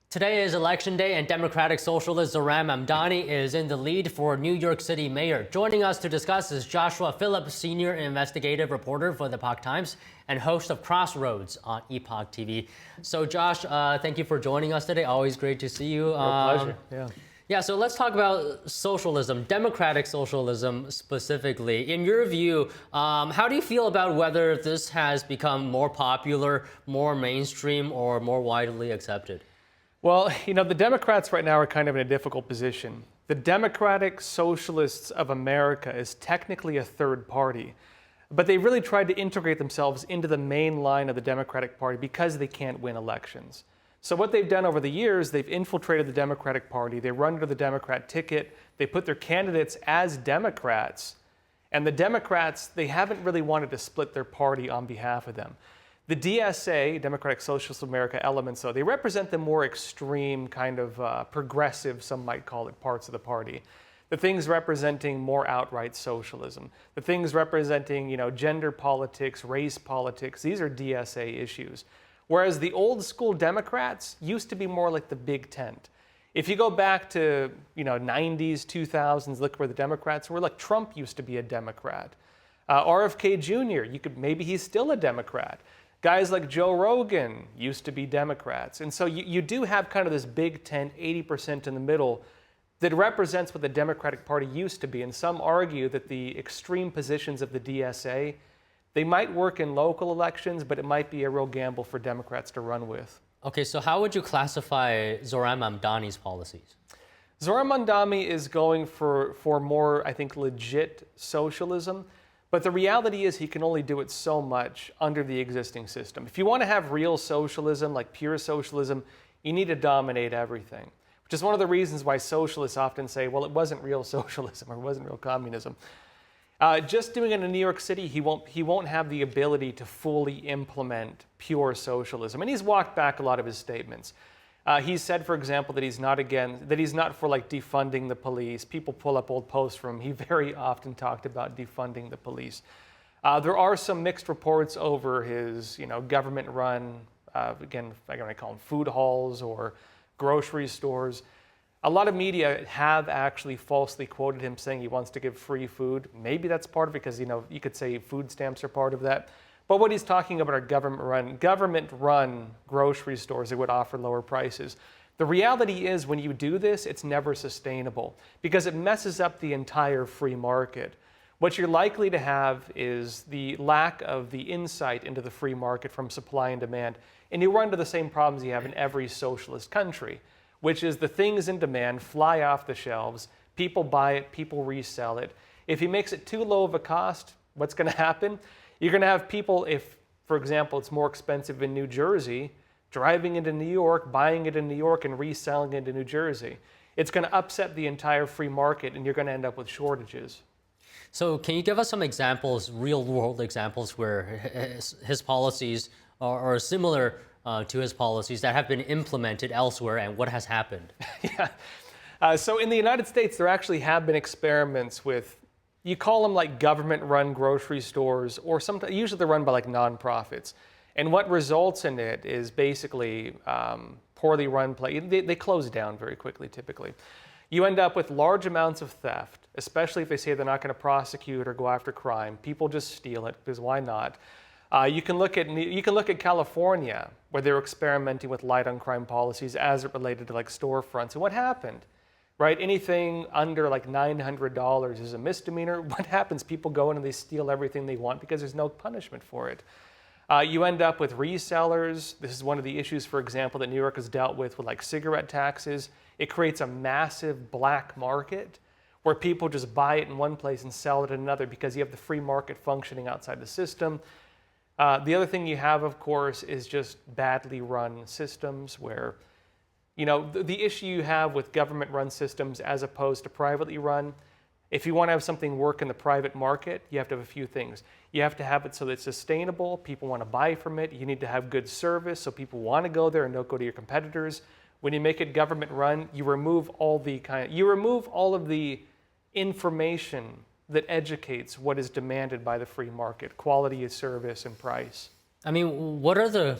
Today is election day, and Democratic socialist Zohran Mamdani is in the lead for New York City mayor. Joining us to discuss is Joshua Phillips, senior investigative reporter for the Epoch Times and host of Crossroads on Epoch TV. So, Josh, thank you for joining us today. Always great to see you. Real pleasure. Yeah, so let's talk about socialism, democratic socialism specifically. In your view, how do you feel about whether this has become more popular, more mainstream, or more widely accepted? Well, the Democrats right now are kind of in a difficult position. The Democratic Socialists of America is technically a third party, but they really tried to integrate themselves into the main line of the Democratic Party because they can't win elections. So what they've done over the years, they've infiltrated the Democratic Party, they run under the Democrat ticket, they put their candidates as Democrats, and the Democrats, they haven't really wanted to split their party on behalf of them. The DSA, Democratic Socialist of America elements, though, they represent the more extreme kind of progressive, some might call it, parts of the party. The things representing more outright socialism. The things representing, gender politics, race politics, these are DSA issues. Whereas the old school Democrats used to be more like the big tent. If you go back to, 90s, 2000s, look where the Democrats were, like Trump used to be a Democrat. RFK Jr., maybe he's still a Democrat. Guys like Joe Rogan used to be Democrats. And so you do have kind of this big tent, 80% in the middle, that represents what the Democratic Party used to be. And some argue that the extreme positions of the DSA, they might work in local elections, but it might be a real gamble for Democrats to run with. Okay, so how would you classify Zohran Mamdani's policies? Zohran Mamdani is going for more, I think, legit socialism. But the reality is he can only do it so much under the existing system. If you want to have real socialism, like pure socialism, you need to dominate everything, which is one of the reasons why socialists often say, well, it wasn't real socialism or it wasn't real communism. Just doing it in New York City, he won't have the ability to fully implement pure socialism. And he's walked back a lot of his statements. He said, for example, that he's not for like defunding the police. People pull up old posts from him. He very often talked about defunding the police. There are some mixed reports over his, government-run, again, I'm going to call them food halls or grocery stores. A lot of media have actually falsely quoted him saying he wants to give free food. Maybe that's part of it because, you could say food stamps are part of that. But what he's talking about are government-run grocery stores that would offer lower prices. The reality is when you do this, it's never sustainable because it messes up the entire free market. What you're likely to have is the lack of the insight into the free market from supply and demand. And you run into the same problems you have in every socialist country, which is the things in demand fly off the shelves, people buy it, people resell it. If he makes it too low of a cost, what's going to happen? You're going to have people, if, for example, it's more expensive in New Jersey, driving into New York, buying it in New York, and reselling it in New Jersey. It's going to upset the entire free market, and you're going to end up with shortages. So can you give us some examples, real-world examples, where his policies are similar to his policies that have been implemented elsewhere, and what has happened? Yeah. So in the United States, there actually have been experiments with, you call them like government-run grocery stores, or sometimes usually they're run by like nonprofits. And what results in it is basically poorly run they close down very quickly, typically. You end up with large amounts of theft, especially if they say they're not going to prosecute or go after crime. People just steal it because why not? You can look at California, where they were experimenting with light on crime policies as it related to like storefronts. And what happened? Right? Anything under like $900 is a misdemeanor. What happens? People go in and they steal everything they want because there's no punishment for it. You end up with resellers. This is one of the issues, for example, that New York has dealt with like cigarette taxes. It creates a massive black market where people just buy it in one place and sell it in another because you have the free market functioning outside the system. The other thing you have, of course, is just badly run systems where the issue you have with government-run systems as opposed to privately run, if you want to have something work in the private market, you have to have a few things. You have to have it so that it's sustainable, people want to buy from it. You need to have good service so people want to go there and don't go to your competitors. When you make it government-run, you remove all of the information that educates what is demanded by the free market, quality of service and price. I mean, what are the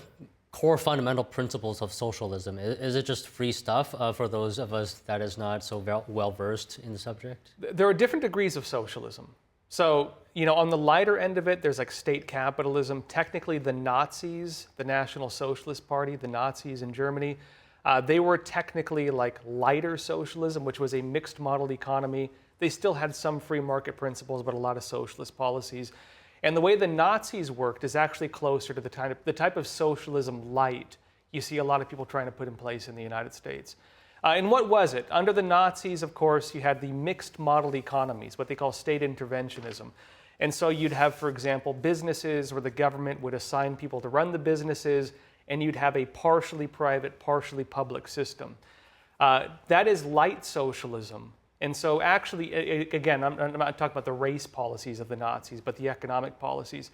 core fundamental principles of socialism? Is it just free stuff for those of us that is not so well versed in the subject? There are different degrees of socialism. So, on the lighter end of it, there's like state capitalism. Technically, the Nazis, the National Socialist Party, the Nazis in Germany, they were technically like lighter socialism, which was a mixed model economy. They still had some free market principles, but a lot of socialist policies. And the way the Nazis worked is actually closer to the type of socialism light you see a lot of people trying to put in place in the United States. And what was it? Under the Nazis, of course, you had the mixed model economies, what they call state interventionism. And so you'd have, for example, businesses where the government would assign people to run the businesses, and you'd have a partially private, partially public system. That is light socialism. And so actually, again, I'm not talking about the race policies of the Nazis, but the economic policies.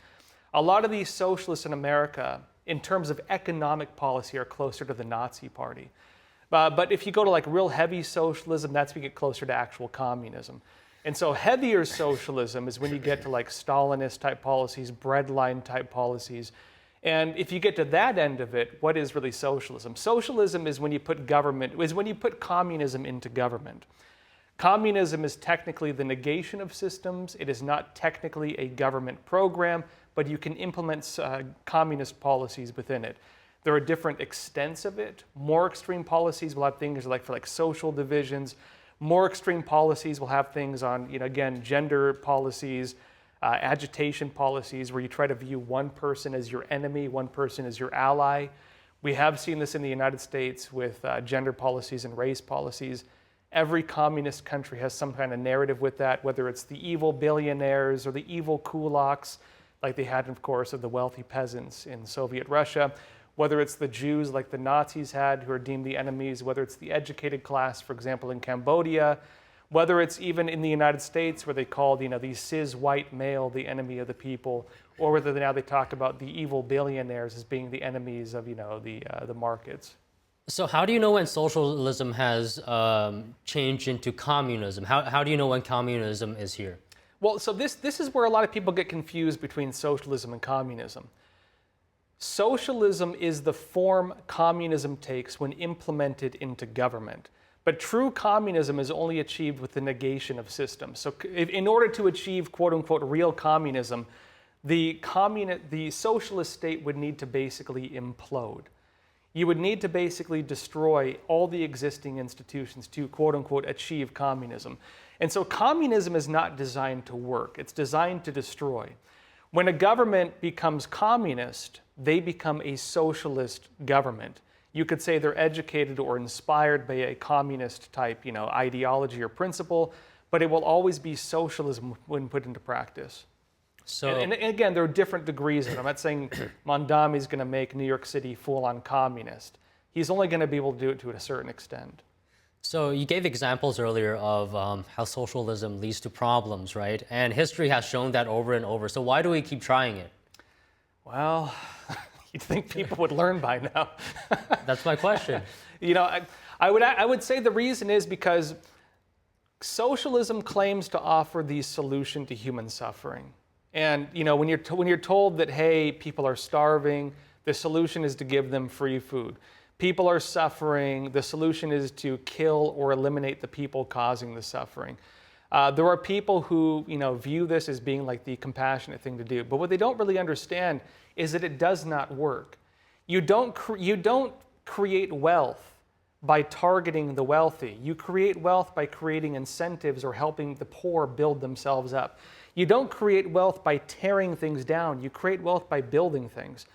A lot of these socialists in America, in terms of economic policy, are closer to the Nazi Party. But if you go to like real heavy socialism, that's when you get closer to actual communism. And so heavier socialism is when you get to like Stalinist type policies, breadline type policies. And if you get to that end of it, what is really socialism? Socialism is when you put communism into government. Communism is technically the negation of systems. It is not technically a government program, but you can implement communist policies within it. There are different extents of it. More extreme policies will have things like for like social divisions. More extreme policies will have things on, again, gender policies, agitation policies, where you try to view one person as your enemy, one person as your ally. We have seen this in the United States with gender policies and race policies. Every communist country has some kind of narrative with that, whether it's the evil billionaires or the evil kulaks, like they had, of course, of the wealthy peasants in Soviet Russia, whether it's the Jews like the Nazis had, who are deemed the enemies, whether it's the educated class, for example, in Cambodia, whether it's even in the United States where they called, the cis white male the enemy of the people, or whether now they talk about the evil billionaires as being the enemies of, the markets. So how do you know when socialism has changed into communism? How do you know when communism is here? Well, so this is where a lot of people get confused between socialism and communism. Socialism is the form communism takes when implemented into government. But true communism is only achieved with the negation of systems. So in order to achieve, quote unquote, real communism, the socialist state would need to basically implode. You would need to basically destroy all the existing institutions to, quote unquote, achieve communism. And so communism is not designed to work. It's designed to destroy. When a government becomes communist, they become a socialist government. You could say they're educated or inspired by a communist type, ideology or principle, but it will always be socialism when put into practice. So, and again, there are different degrees of it. I'm not saying Mondami is going to make New York City full-on communist. He's only going to be able to do it to a certain extent. So you gave examples earlier of how socialism leads to problems, right? And history has shown that over and over. So why do we keep trying it? Well, you'd think people would learn by now. That's my question. I would say the reason is because socialism claims to offer the solution to human suffering. And when you're told that, hey, people are starving, the solution is to give them free food. People are suffering, the solution is to kill or eliminate the people causing the suffering. There are people who view this as being like the compassionate thing to do. But what they don't really understand is that it does not work. You don't create wealth by targeting the wealthy. You create wealth by creating incentives or helping the poor build themselves up. You don't create wealth by tearing things down. You create wealth by building things.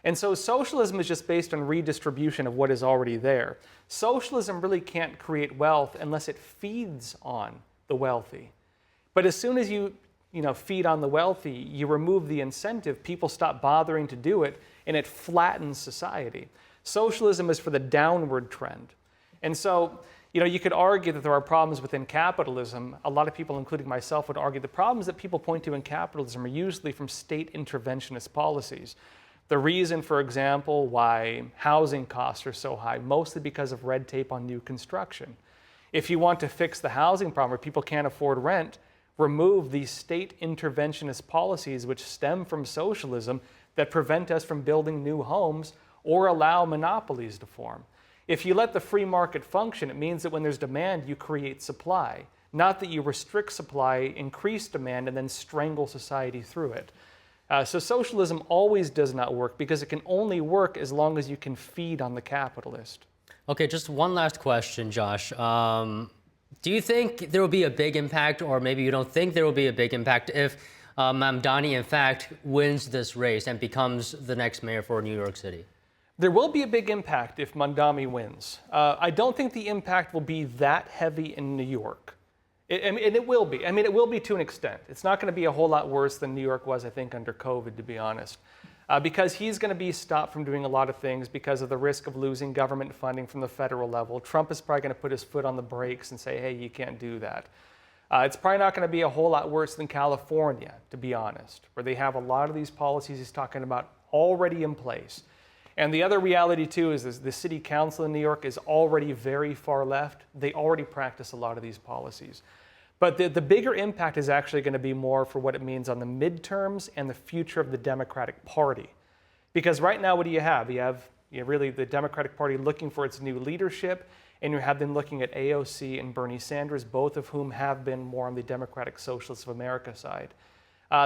And so socialism is just based on redistribution of what is already there. Socialism really can't create wealth unless it feeds on the wealthy. But as soon as you feed on the wealthy, you remove the incentive, people stop bothering to do it, and it flattens society. Socialism is for the downward trend. And so, you could argue that there are problems within capitalism. A lot of people, including myself, would argue the problems that people point to in capitalism are usually from state interventionist policies. The reason, for example, why housing costs are so high, mostly because of red tape on new construction. If you want to fix the housing problem where people can't afford rent, remove these state interventionist policies which stem from socialism that prevent us from building new homes or allow monopolies to form. If you let the free market function, it means that when there's demand, you create supply, not that you restrict supply, increase demand, and then strangle society through it. So socialism always does not work because it can only work as long as you can feed on the capitalist. Okay, just one last question, Josh. Do you think there will be a big impact, or maybe you don't think there will be a big impact if Mamdani, in fact, wins this race and becomes the next mayor for New York City? There will be a big impact if Mamdani wins. I don't think the impact will be that heavy in New York. And it will be. I mean, it will be to an extent. It's not going to be a whole lot worse than New York was, I think, under COVID, to be honest. Because he's going to be stopped from doing a lot of things because of the risk of losing government funding from the federal level. Trump is probably going to put his foot on the brakes and say, hey, you can't do that. It's probably not going to be a whole lot worse than California, to be honest, where they have a lot of these policies he's talking about already in place. And the other reality, too, is the city council in New York is already very far left. They already practice a lot of these policies. But the bigger impact is actually going to be more for what it means on the midterms and the future of the Democratic Party. Because right now, what do you have? You have really the Democratic Party looking for its new leadership, and you have them looking at AOC and Bernie Sanders, both of whom have been more on the Democratic Socialists of America side.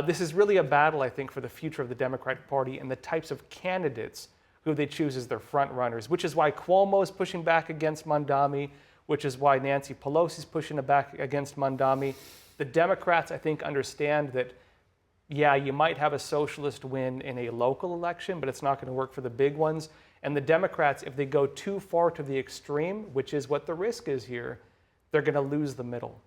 This is really a battle, I think, for the future of the Democratic Party and the types of candidates who they choose as their front runners, which is why Cuomo is pushing back against Mamdani, which is why Nancy Pelosi is pushing back against Mamdani. The Democrats, I think, understand that, yeah, you might have a socialist win in a local election, but it's not going to work for the big ones. And the Democrats, if they go too far to the extreme, which is what the risk is here, they're going to lose the middle.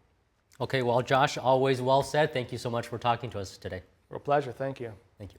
Okay, well, Josh, always well said. Thank you so much for talking to us today. Real pleasure. Thank you. Thank you.